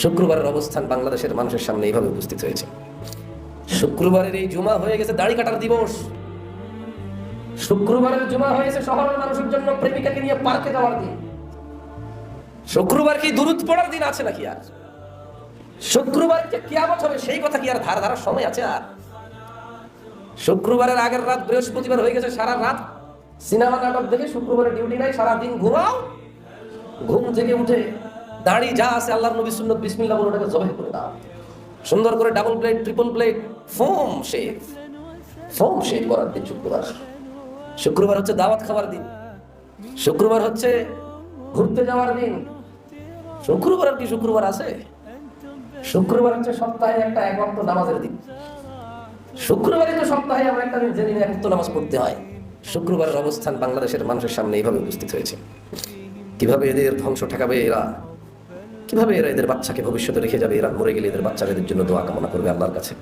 শুক্রবারের অবস্থান বাংলাদেশের মানুষের সামনে এইভাবে উপস্থিত হয়েছে। শুক্রবারের এই জুমা হয়ে গেছে দাড়ি কাটার দিবস। শুক্রবারের জুমা হয়েছে শহরের মানুষের জন্য প্রেমিকাকে নিয়ে পার্কে যাওয়ার দিন। শুক্রবার কি দুরূদ পড়ার দিন আছে নাকি? আর শুক্রবার যে কিয়ামত হবে সেই কথা কি আর ধার ধারার সময় আছে? আর শুক্রবারের আগের রাত বৃহস্পতিবার হয়ে গেছে, সারা রাত সিনেমা নাটক দেখে শুক্রবারের ডিউটি নাই, সারাদিন ঘুমাও। ঘুম থেকে উঠে দাড়ি যা আছে আল্লাহর নবী সুন্নাত বিসমিল্লাহ বলে ওটাকে জবাই করে দাও। সুন্দর করে double plate, triple plate, foam shave করার দিন শুক্রবার। শুক্রবার হচ্ছে দাওয়াত খাবার দিন। শুক্রবার হচ্ছে ঘুরতে যাওয়ার দিন। শুক্রবার আর কি শুক্রবার আছে? শুক্রবার হচ্ছে সপ্তাহে একটা এক ওয়াক্ত নামাজের দিন। শুক্রবারই তো সপ্তাহে আমরা একটা দিন যেদিন এক ওয়াক্ত নামাজ পড়তে হয়। শুক্রবারের অবস্থান বাংলাদেশের মানুষের সামনে এইভাবে উপস্থিত হয়েছে। কিভাবে এদের ধ্বংস ঠেকাবে এরা, কিভাবে এরা এদের বাচ্চাকে ভবিষ্যতে রেখে যাবে, এরা মরে গেলে এদের বাচ্চারা এদের জন্য দোয়া কামনা করবে আল্লাহর কাছে।